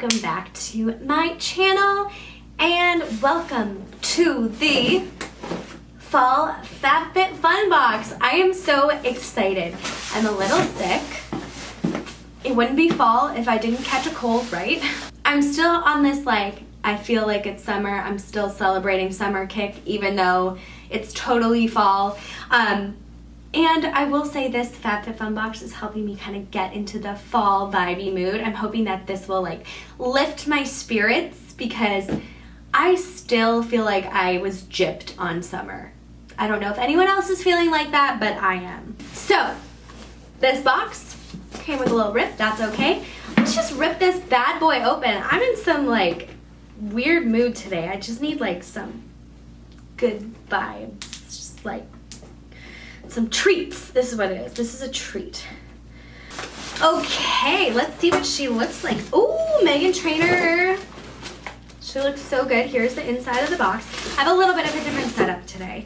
welcome back to my channel and welcome to the Fall FabFitFun box. I am so excited. I'm a little sick. It wouldn't be fall if I didn't catch a cold, right? I'm still on this I feel like it's summer. I'm still celebrating summer kick even though it's totally fall. And I will say this FabFitFun box is helping me kind of get into the fall vibey mood. I'm hoping that this will lift my spirits because I still feel like I was gypped on summer. I don't know if anyone else is feeling like that, but I am. So, this box came with a little rip, that's okay. Let's just rip this bad boy open. I'm in some weird mood today. I just need some good vibes, just some treats. This is what it is. This is a treat. Okay, let's see what she looks like. Ooh, Meghan Trainor. She looks so good. Here's the inside of the box. I have a little bit of a different setup today.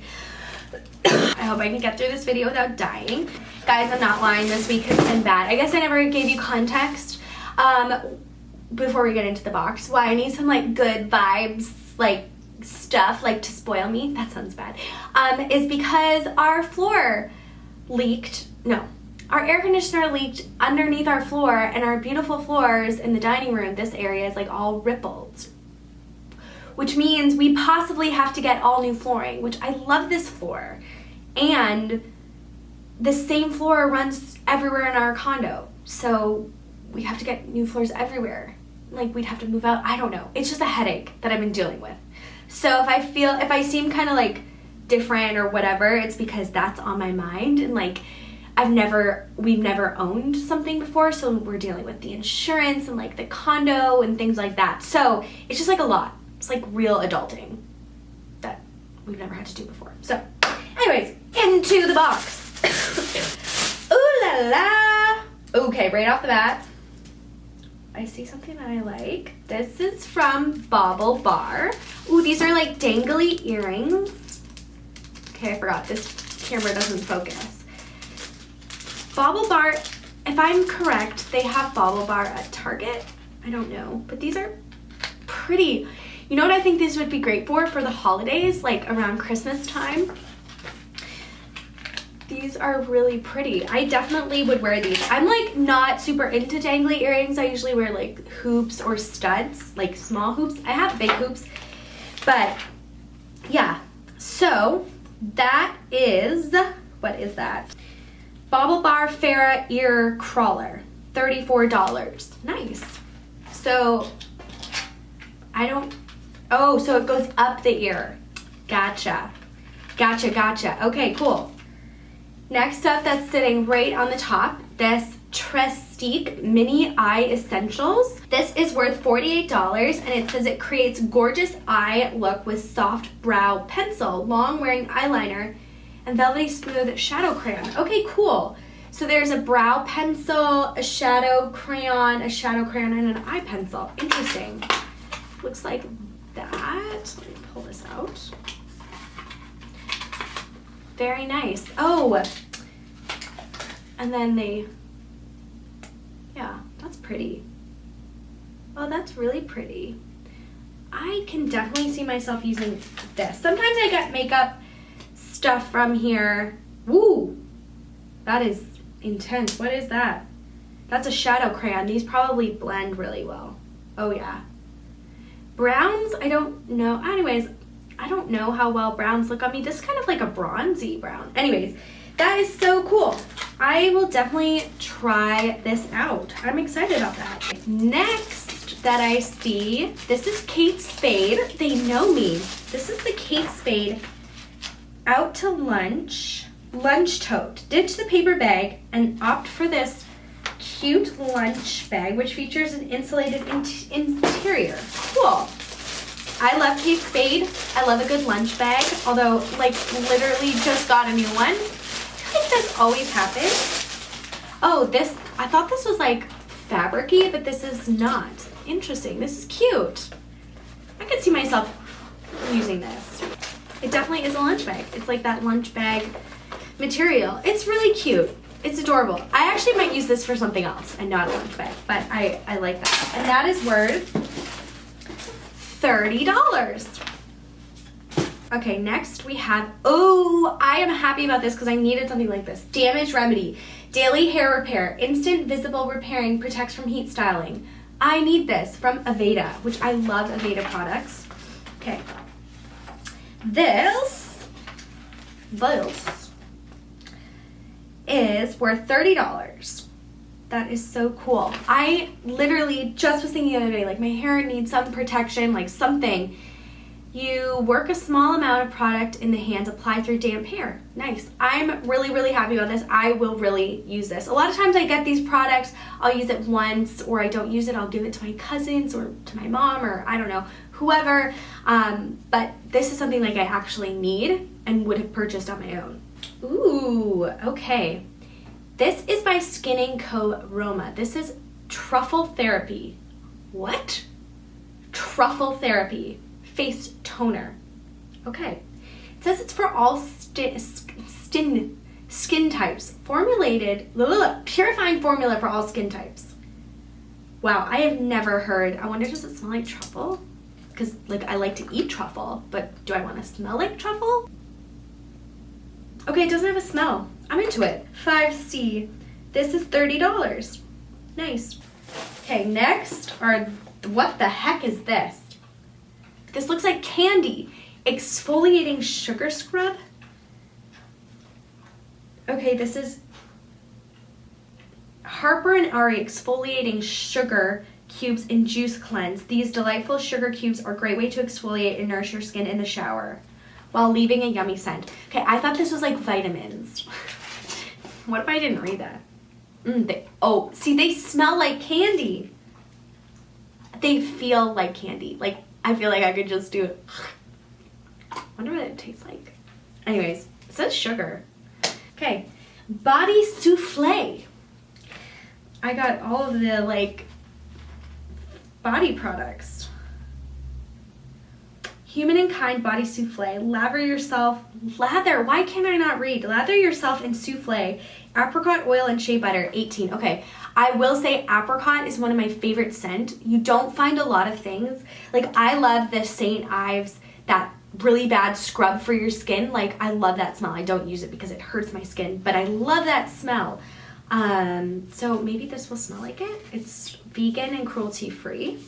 I hope I can get through this video without dying. Guys, I'm not lying. This week has been bad. I guess I never gave you context before we get into the box. Why I need some good vibes, stuff to spoil me. That sounds bad. Is because our floor leaked. No. Our air conditioner leaked underneath our floor, and our beautiful floors in the dining room, this area is all rippled. Which means we possibly have to get all new flooring, which I love this floor. And the same floor runs everywhere in our condo. So we have to get new floors everywhere. We'd have to move out. I don't know. It's just a headache that I've been dealing with. So if I seem kind of different or whatever, it's because that's on my mind. And we've never owned something before. So we're dealing with the insurance and the condo and things like that. So it's just a lot. It's real adulting that we've never had to do before. So, anyways, into the box. Ooh la la. Okay, right off the bat, I see something that I like. This is from Bauble Bar. Ooh, these are dangly earrings. Okay, I forgot. This camera doesn't focus. Bauble Bar, if I'm correct, they have Bauble Bar at Target. I don't know, but these are pretty. You know what I think these would be great for the holidays, around Christmas time? These are really pretty. I definitely would wear these. I'm not super into dangly earrings. I usually wear hoops or studs, small hoops. I have big hoops, but yeah. So that is, what is that? Bauble Bar Farrah Ear Crawler, $34. Nice. So so it goes up the ear. Gotcha. Okay, cool. Next up, that's sitting right on the top, this Trestique Mini Eye Essentials. This is worth $48, and it says it creates gorgeous eye look with soft brow pencil, long wearing eyeliner, and velvety smooth shadow crayon. Okay, cool. So there's a brow pencil, a shadow crayon, and an eye pencil. Interesting. Looks like that. Let me pull this out. Very nice. Oh, and then yeah, that's pretty. Oh, that's really pretty. I can definitely see myself using this. Sometimes I get makeup stuff from here. Woo, that is intense. What is that? That's a shadow crayon. These probably blend really well. Oh yeah. Browns, I don't know. Anyways, I don't know how well browns look on me. This is kind of a bronzy brown. Anyways, that is so cool. I will definitely try this out. I'm excited about that. Next that I see, this is Kate Spade. They know me. This is the Kate Spade Out to Lunch Tote. Ditch the paper bag and opt for this cute lunch bag, which features an insulated interior. Cool. I love Kate Spade. I love a good lunch bag, although literally just got a new one. I feel this always happens. Oh, this, I thought this was fabric-y, but this is not. Interesting. This is cute. I could see myself using this. It definitely is a lunch bag. It's that lunch bag material. It's really cute. It's adorable. I actually might use this for something else and not a lunch bag, but I like that. And that is worth $30. Okay, next we have, oh, I am happy about this because I needed something like this. Damage Remedy. Daily Hair Repair. Instant Visible Repairing. Protects from Heat Styling. I need this from Aveda, which I love Aveda products. Okay. This is worth $30. That is so cool. I literally just was thinking the other day, like my hair needs some protection, like something. You work a small amount of product in the hands, apply through damp hair. Nice. I'm really, really happy about this. I will really use this. A lot of times I get these products, I'll use it once, or I don't use it, I'll give it to my cousins or to my mom, or I don't know, whoever. But this is something like I actually need and would have purchased on my own. Ooh, okay. This is by Skin & Co. Roma. This is Truffle Therapy. What? Truffle Therapy. Face toner. Okay. It says it's for all skin types. Formulated, purifying formula for all skin types. Wow, I have never heard. I wonder, does it smell like truffle? Because like I like to eat truffle, but do I want to smell like truffle? Okay, it doesn't have a smell. I'm into it. 5C. This is $30. Nice. Okay, next, or what the heck is this? This looks like candy. Exfoliating sugar scrub. Okay, this is Harper and Ari exfoliating sugar cubes in juice cleanse. These delightful sugar cubes are a great way to exfoliate and nourish your skin in the shower while leaving a yummy scent. Okay, I thought this was like vitamins. What if I didn't read that? Oh, see, they smell like candy. They feel like candy. Like, I feel like I could just do it. Wonder what it tastes like. Anyways, it says sugar. Okay, Body Souffle. I got all of the like body products. Human and Kind Body Souffle. Lather, why can't I not read? Lather yourself in souffle. Apricot oil and shea butter, 18. Okay, I will say apricot is one of my favorite scents. You don't find a lot of things. Like, I love the St. Ives, that really bad scrub for your skin. Like, I love that smell. I don't use it because it hurts my skin, but I love that smell. So maybe this will smell like it. It's vegan and cruelty free.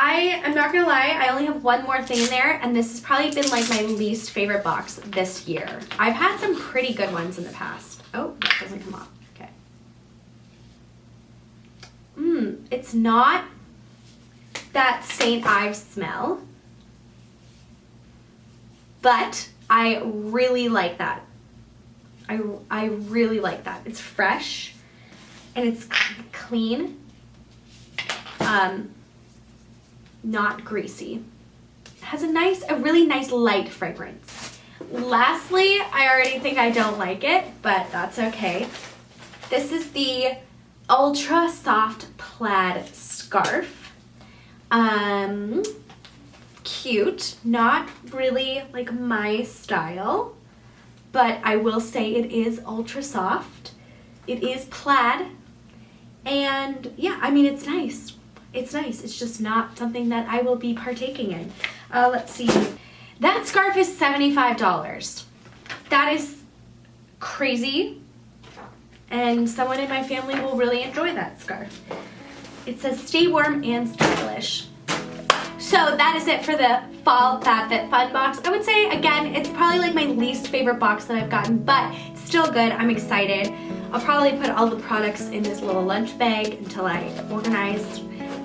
I'm not gonna lie, I only have one more thing in there, and this has probably been like my least favorite box this year. I've had some pretty good ones in the past. Oh, that doesn't come off. Okay. It's not that St. Ives smell, but I really like that. I really like that. It's fresh and it's clean. Not greasy. It has a really nice light fragrance. Lastly, I already think I don't like it, but that's okay. This is the Ultra Soft Plaid Scarf. Cute, not really like my style, but I will say it is ultra soft. It is plaid, and yeah, I mean, it's nice. It's nice. It's just not something that I will be partaking in. Let's see. That scarf is $75. That is crazy, and someone in my family will really enjoy that scarf. It says stay warm and stylish. So that is it for the fall FabFitFun box. I would say, again, it's probably like my least favorite box that I've gotten, but it's still good. I'm excited. I'll probably put all the products in this little lunch bag until I organize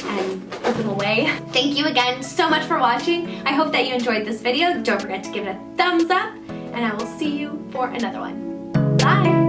and put them away. Thank you again so much for watching. I hope that you enjoyed this video. Don't forget to give it a thumbs up, and I will see you for another one. Bye!